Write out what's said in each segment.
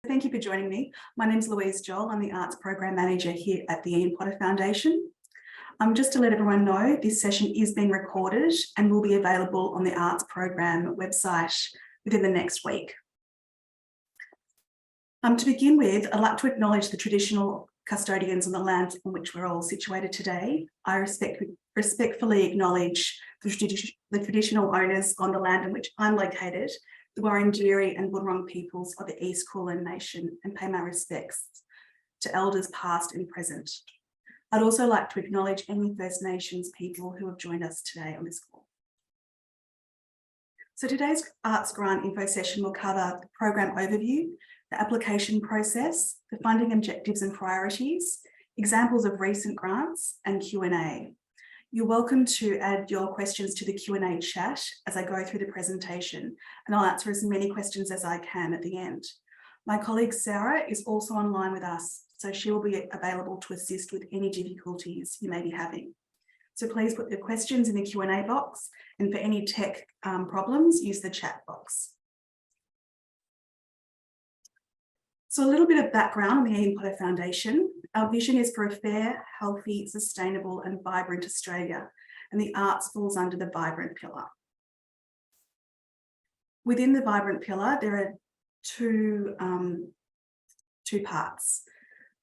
Thank you for joining me. My name is Louise Joel. I'm the Arts Program Manager here at the Ian Potter Foundation. Just to let everyone know, this session is being recorded and will be available on the Arts Program website within the next week. To begin with, I'd like to acknowledge the traditional custodians on the land on which we're all situated today. I respectfully acknowledge the traditional owners on the land in which I'm located, the Wurundjeri and Boonwurrung peoples of the East Kulin Nation, and pay my respects to elders past and present. I'd also like to acknowledge any First Nations people who have joined us today on this call. So today's Arts Grant Info session will cover the program overview, the application process, the funding objectives and priorities, examples of recent grants, and Q&A. You're welcome to add your questions to the Q&A chat as I go through the presentation, and I'll answer as many questions as I can at the end. My colleague Sarah is also online with us, so she will be available to assist with any difficulties you may be having. So please put your questions in the Q&A box, and for any tech problems, use the chat box. So a little bit of background on the Ian Potter Foundation. Our vision is for a fair, healthy, sustainable and vibrant Australia, and the arts falls under the vibrant pillar. Within the vibrant pillar, there are two parts.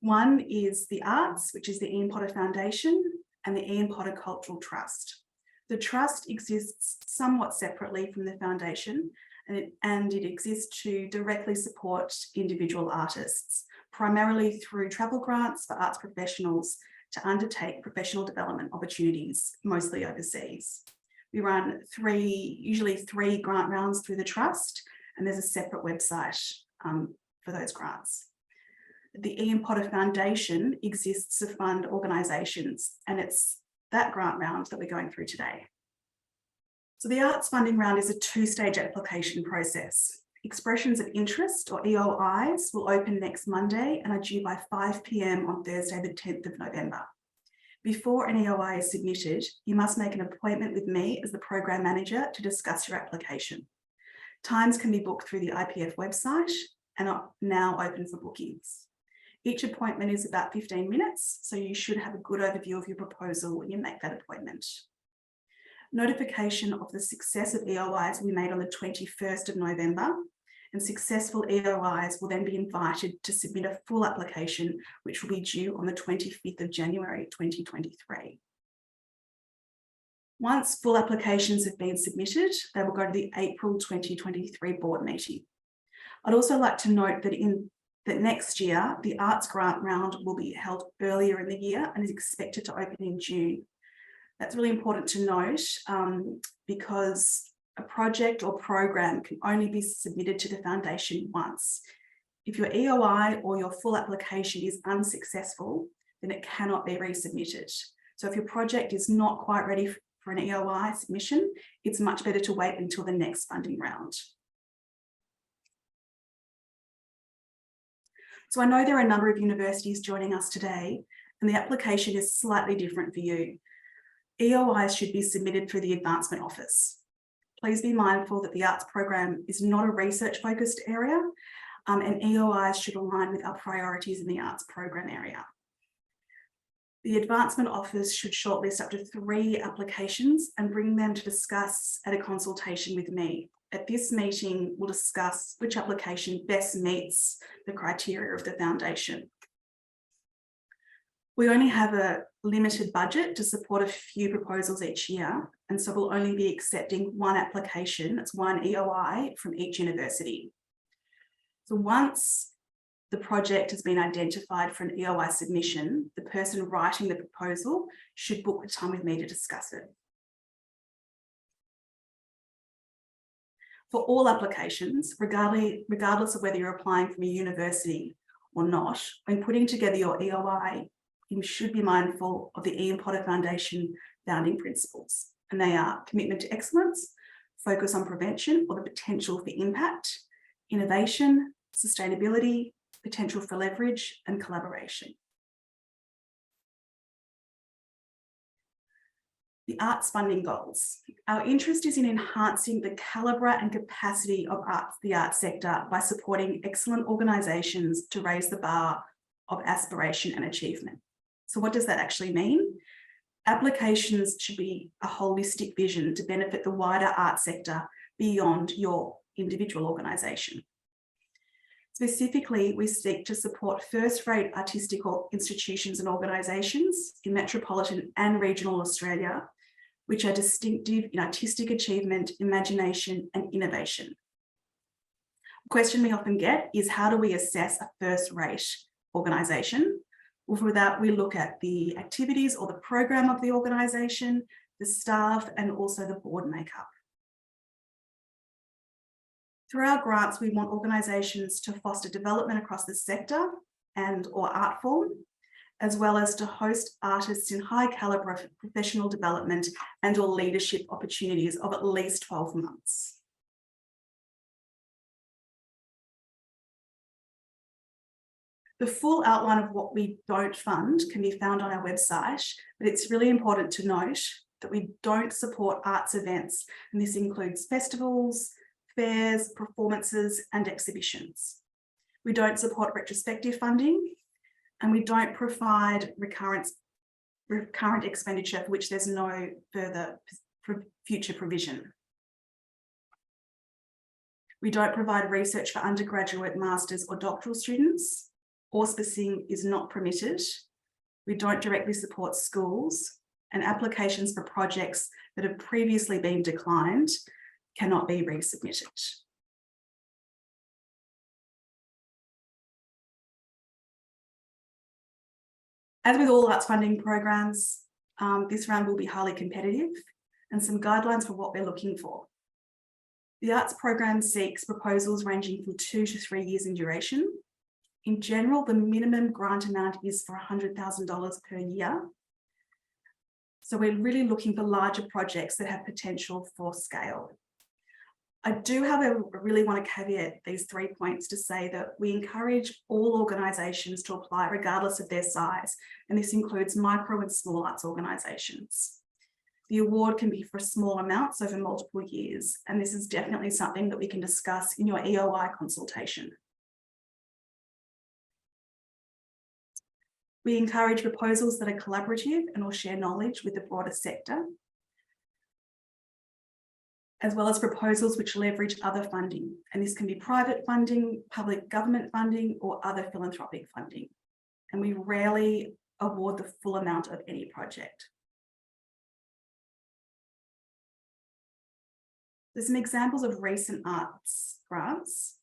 One is the arts, which is the Ian Potter Foundation, and the Ian Potter Cultural Trust. The trust exists somewhat separately from the foundation, and it exists to directly support individual artists, primarily through travel grants for arts professionals to undertake professional development opportunities, mostly overseas. We run usually three grant rounds through the trust, and there's a separate website for those grants. The Ian Potter Foundation exists to fund organisations, and it's that grant round that we're going through today. So the arts funding round is a two-stage application process. Expressions of interest, or EOIs, will open next Monday and are due by 5 p.m. on Thursday, the 10th of November. Before an EOI is submitted, you must make an appointment with me as the Program Manager to discuss your application. Times can be booked through the IPF website and are now open for bookings. Each appointment is about 15 minutes, so you should have a good overview of your proposal when you make that appointment. Notification of the success of EOIs will be made on the 21st of November, and successful EOIs will then be invited to submit a full application, which will be due on the 25th of January 2023. Once full applications have been submitted, they will go to the April 2023 board meeting. I'd also like to note that next year, the Arts Grant Round will be held earlier in the year and is expected to open in June. That's really important to note because a project or program can only be submitted to the foundation once. If your EOI or your full application is unsuccessful, then it cannot be resubmitted. So if your project is not quite ready for an EOI submission, it's much better to wait until the next funding round. So I know there are a number of universities joining us today, and the application is slightly different for you. EOIs should be submitted through the Advancement Office. Please be mindful that the arts program is not a research-focused area, and EOIs should align with our priorities in the arts program area. The Advancement Office should shortlist up to 3 applications and bring them to discuss at a consultation with me. At this meeting, we'll discuss which application best meets the criteria of the foundation. We only have a limited budget to support a few proposals each year, and so we'll only be accepting one application, that's one EOI from each university. So once the project has been identified for an EOI submission, the person writing the proposal should book a time with me to discuss it. For all applications, regardless of whether you're applying from a university or not, when putting together your EOI, you should be mindful of the Ian Potter Foundation founding principles, and they are commitment to excellence, focus on prevention or the potential for impact, innovation, sustainability, potential for leverage, and collaboration. The arts funding goals. Our interest is in enhancing the calibre and capacity of the arts sector by supporting excellent organisations to raise the bar of aspiration and achievement. So what does that actually mean? Applications should be a holistic vision to benefit the wider arts sector beyond your individual organisation. Specifically, we seek to support first-rate artistic institutions and organisations in metropolitan and regional Australia, which are distinctive in artistic achievement, imagination, and innovation. A question we often get is, how do we assess a first-rate organisation? Well, for that, we look at the activities or the program of the organisation, the staff, and also the board makeup. Through our grants, we want organisations to foster development across the sector and or art form, as well as to host artists in high calibre professional development and or leadership opportunities of at least 12 months. The full outline of what we don't fund can be found on our website, but it's really important to note that we don't support arts events, and this includes festivals, fairs, performances, and exhibitions. We don't support retrospective funding, and we don't provide recurrent expenditure for which there's no further future provision. We don't provide research for undergraduate, masters, or doctoral students. Auspicing is not permitted. We don't directly support schools, and applications for projects that have previously been declined cannot be resubmitted. As with all arts funding programs, this round will be highly competitive, and some guidelines for what we're looking for. The arts program seeks proposals ranging from 2 to 3 years in duration. In general, the minimum grant amount is for $100,000 per year. So we're really looking for larger projects that have potential for scale. I do, however, really want to caveat these 3 points to say that we encourage all organisations to apply regardless of their size, and this includes micro and small arts organisations. The award can be for small amounts over multiple years, and this is definitely something that we can discuss in your EOI consultation. We encourage proposals that are collaborative and will share knowledge with the broader sector, as well as proposals which leverage other funding. And this can be private funding, public government funding, or other philanthropic funding. And we rarely award the full amount of any project. There's some examples of recent arts grants.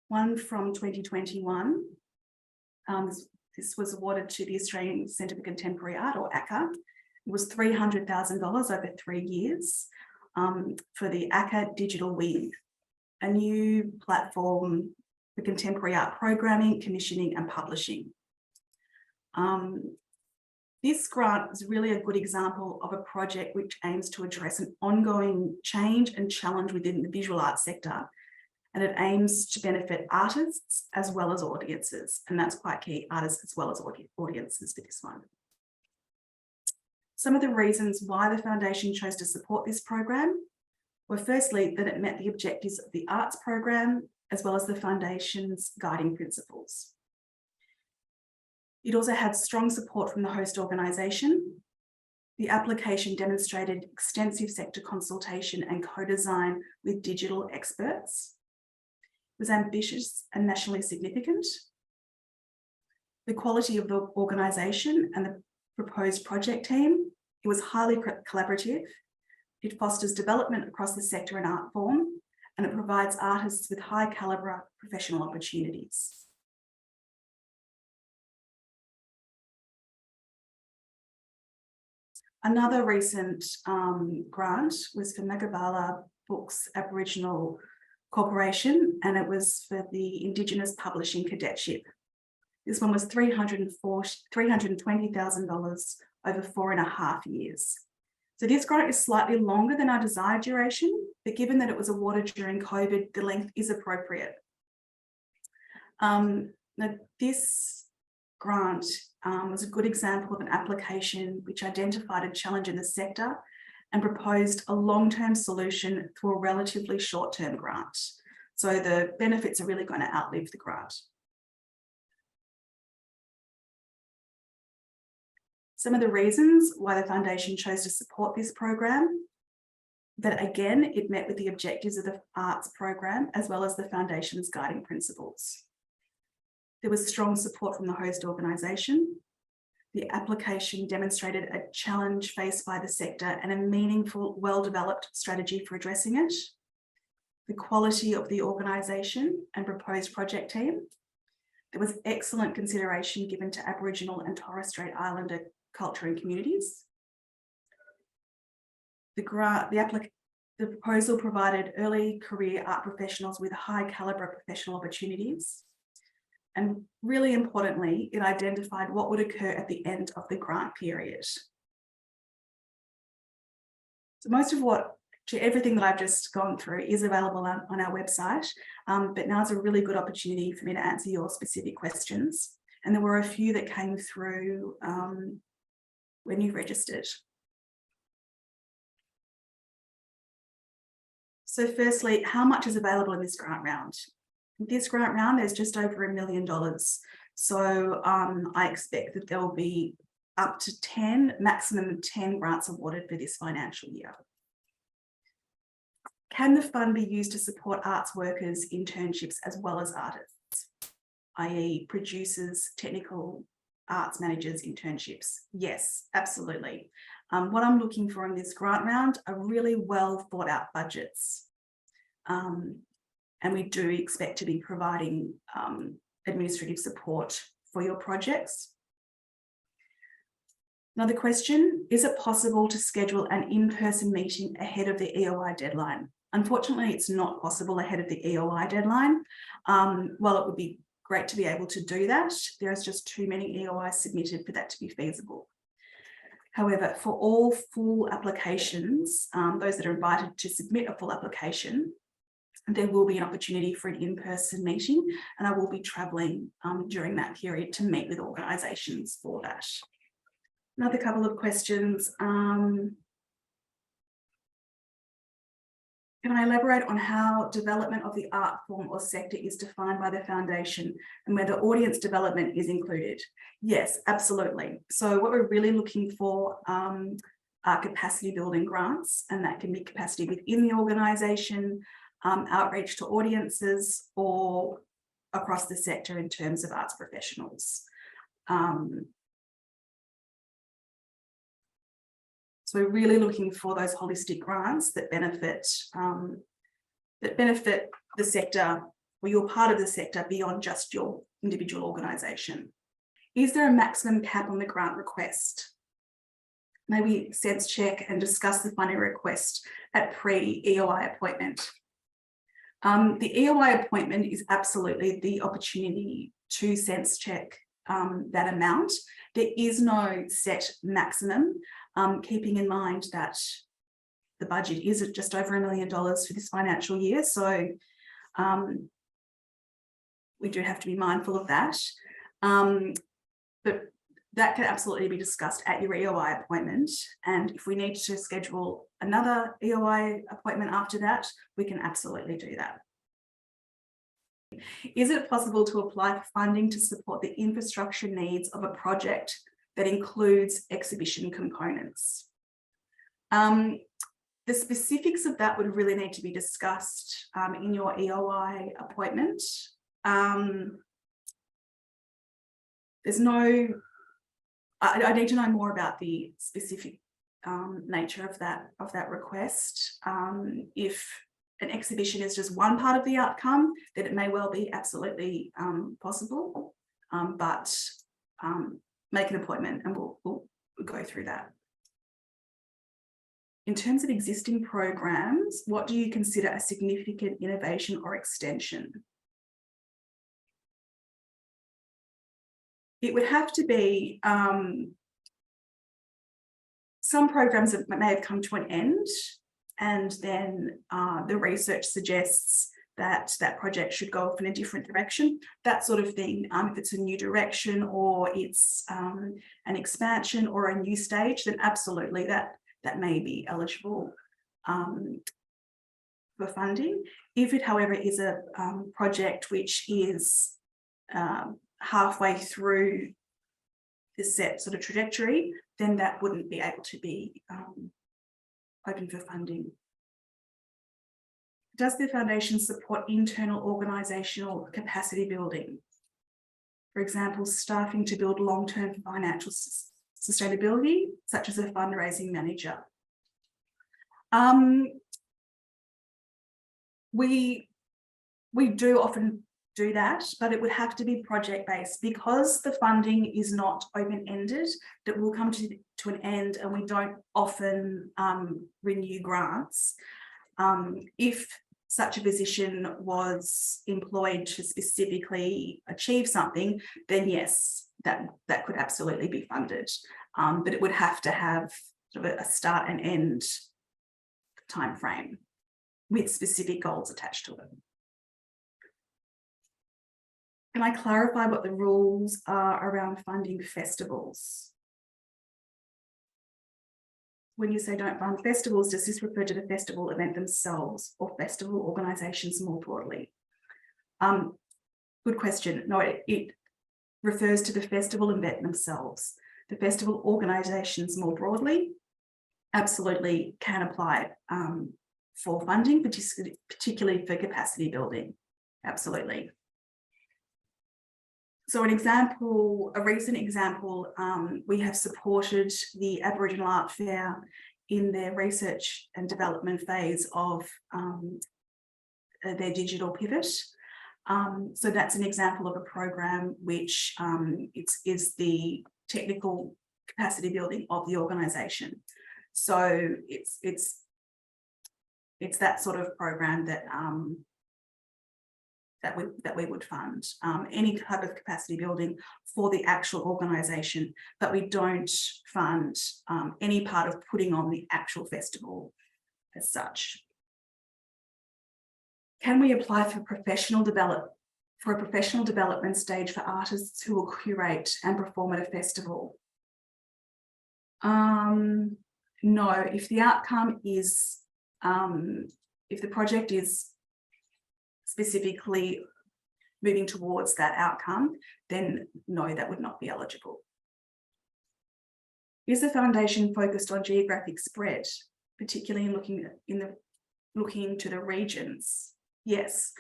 One from 2021. This was awarded to the Australian Centre for Contemporary Art, or ACCA. It was $300,000 over 3 years for the ACCA Digital Wing, a new platform for contemporary art programming, commissioning, and publishing. This grant is really a good example of a project which aims to address an ongoing change and challenge within the visual arts sector, and it aims to benefit artists as well as audiences, and that's quite key, artists as well as audiences for this one. Some of the reasons why the foundation chose to support this program were firstly that it met the objectives of the arts program as well as the foundation's guiding principles. It also had strong support from the host organisation. The application demonstrated extensive sector consultation and co-design with digital experts. It was ambitious and nationally significant. The quality of the organisation and the proposed project team, it was highly collaborative. It fosters development across the sector and art form, and it provides artists with high calibre professional opportunities. Another recent grant was for Magabala Books Aboriginal Corporation, and it was for the Indigenous Publishing Cadetship. This one was $320,000 over 4.5 years. So this grant is slightly longer than our desired duration, but given that it was awarded during COVID, the length is appropriate. Now this grant was a good example of an application which identified a challenge in the sector and proposed a long-term solution through a relatively short-term grant. So the benefits are really going to outlive the grant. Some of the reasons why the foundation chose to support this program, that again, it met with the objectives of the arts program as well as the foundation's guiding principles. There was strong support from the host organisation. The application demonstrated a challenge faced by the sector and a meaningful, well-developed strategy for addressing it. The quality of the organisation and proposed project team. There was excellent consideration given to Aboriginal and Torres Strait Islander culture and communities. The proposal provided early career art professionals with high calibre professional opportunities. And really importantly, it identified what would occur at the end of the grant period. So most of everything that I've just gone through is available on our website, but now's a really good opportunity for me to answer your specific questions. And there were a few that came through when you registered. So firstly, how much is available in this grant round? This grant round, there's just over $1 million. So I expect that there will be up to 10, maximum of 10 grants awarded for this financial year. Can the fund be used to support arts workers, internships, as well as artists, i.e. producers, technical arts managers, internships? Yes, absolutely. What I'm looking for in this grant round are really well thought out budgets. And we do expect to be providing administrative support for your projects. Another question, is it possible to schedule an in-person meeting ahead of the EOI deadline? Unfortunately, it's not possible ahead of the EOI deadline. While it would be great to be able to do that, there is just too many EOIs submitted for that to be feasible. However, for all full applications, those that are invited to submit a full application, there will be an opportunity for an in-person meeting, and I will be travelling during that period to meet with organisations for that. Another couple of questions. Can I elaborate on how development of the art form or sector is defined by the foundation and whether audience development is included? Yes, absolutely. So what we're really looking for are capacity building grants, and that can be capacity within the organisation, outreach to audiences, or across the sector in terms of arts professionals. So we're really looking for those holistic grants that benefit the sector, or you're part of the sector beyond just your individual organisation. Is there a maximum cap on the grant request? Maybe sense check and discuss the funding request at pre-EOI appointment. The EOI appointment is absolutely the opportunity to sense check that amount. There is no set maximum, keeping in mind that the budget is at just over $1 million for this financial year. So we do have to be mindful of that. But that can absolutely be discussed at your EOI appointment. And if we need to schedule another EOI appointment after that, we can absolutely do that. Is it possible to apply for funding to support the infrastructure needs of a project that includes exhibition components? The specifics of that would really need to be discussed in your EOI appointment. There's no, I need to know more about the specific nature of that request. If an exhibition is just one part of the outcome, then it may well be absolutely possible, but make an appointment and we'll go through that. In terms of existing programs, what do you consider a significant innovation or extension? It would have to be some programs that may have come to an end, and then the research suggests that that project should go off in a different direction, that sort of thing. If it's a new direction or it's an expansion or a new stage, then absolutely that may be eligible for funding. If it, however, is a project which is halfway through the set sort of trajectory, then that wouldn't be able to be open for funding. Does the foundation support internal organisational capacity building? For example, staffing to build long-term financial sustainability, such as a fundraising manager. We do often do that, but it would have to be project-based because the funding is not open-ended, that will come to an end and we don't often renew grants. If such a position was employed to specifically achieve something, then yes, that could absolutely be funded. But it would have to have sort of a start and end time frame with specific goals attached to it. Can I clarify what the rules are around funding festivals? When you say don't fund festivals, does this refer to the festival event themselves or festival organisations more broadly? Good question. No, it refers to the festival event themselves. The festival organisations more broadly absolutely can apply for funding, particularly for capacity building. Absolutely. So an example, a recent example, we have supported the Aboriginal Art Fair in their research and development phase of their digital pivot. So that's an example of a program which is the technical capacity building of the organisation. So it's that sort of program that that we would fund, any type of capacity building for the actual organisation, but we don't fund any part of putting on the actual festival as such. Can we apply for a professional development stage for artists who will curate and perform at a festival? No, if the outcome is, if the project is specifically moving towards that outcome, then no, that would not be eligible. Is the foundation focused on geographic spread, particularly in looking to the regions? Yes,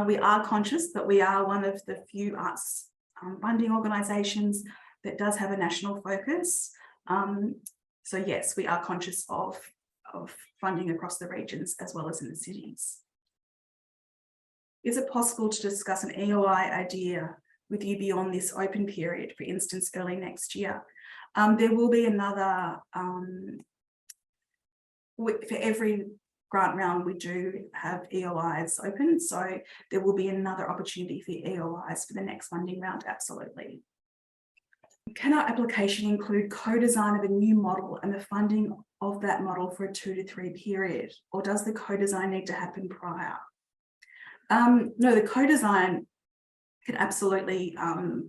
we are conscious that we are one of the few arts funding organisations that does have a national focus. So yes, we are conscious of funding across the regions as well as in the cities. Is it possible to discuss an EOI idea with you beyond this open period, for instance, early next year? There will be another, for every grant round we do have EOIs open, so there will be another opportunity for EOIs for the next funding round, absolutely. Can our application include co-design of a new model and the funding of that model for a 2 to 3 period, or does the co-design need to happen prior? No, the co-design can absolutely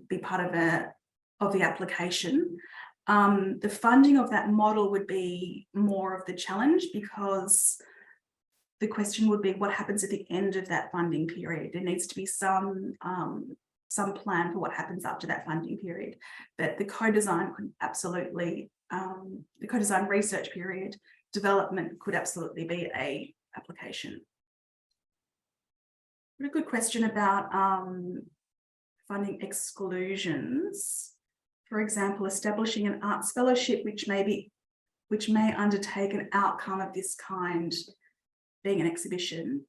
be part of the application. The funding of that model would be more of the challenge, because the question would be what happens at the end of that funding period. There needs to be some plan for what happens after that funding period. But the co-design could absolutely, the co-design research period development could absolutely be a application. A good question about funding exclusions. For example, establishing an arts fellowship which may undertake an outcome of this kind, being an exhibition,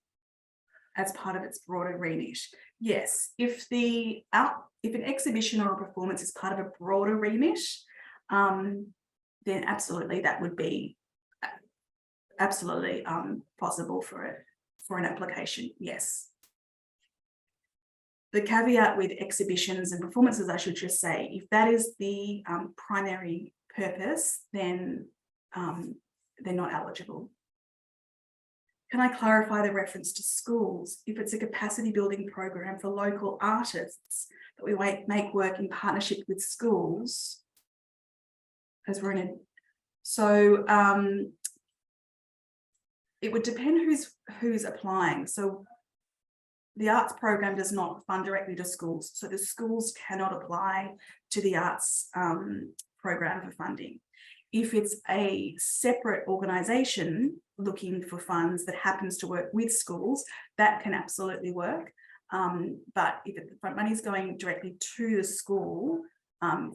as part of its broader remit. Yes, if an exhibition or a performance is part of a broader remit, then absolutely that would be absolutely possible for an application. Yes. The caveat with exhibitions and performances, I should just say, if that is the primary purpose, then they're not eligible. Can I clarify the reference to schools? If it's a capacity building program for local artists that we make work in partnership with schools, as we're in a, so it would depend who's applying. So the arts program does not fund directly to schools, so the schools cannot apply to the arts program for funding. If it's a separate organisation looking for funds that happens to work with schools, that can absolutely work. But if the front money is going directly to the school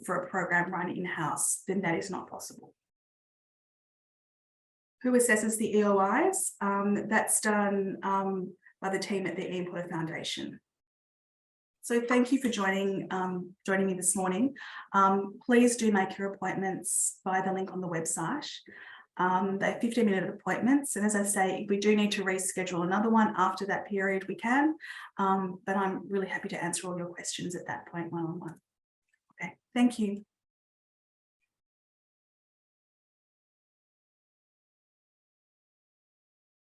for a program run in-house, then that is not possible. Who assesses the EOIs? That's done by the team at the Ian Potter Foundation. So thank you for joining me this morning. Please do make your appointments via the link on the website. They're 15-minute appointments, and as I say, if we do need to reschedule another one after that period, we can. But I'm really happy to answer all your questions at that point one-on-one. Okay, thank you.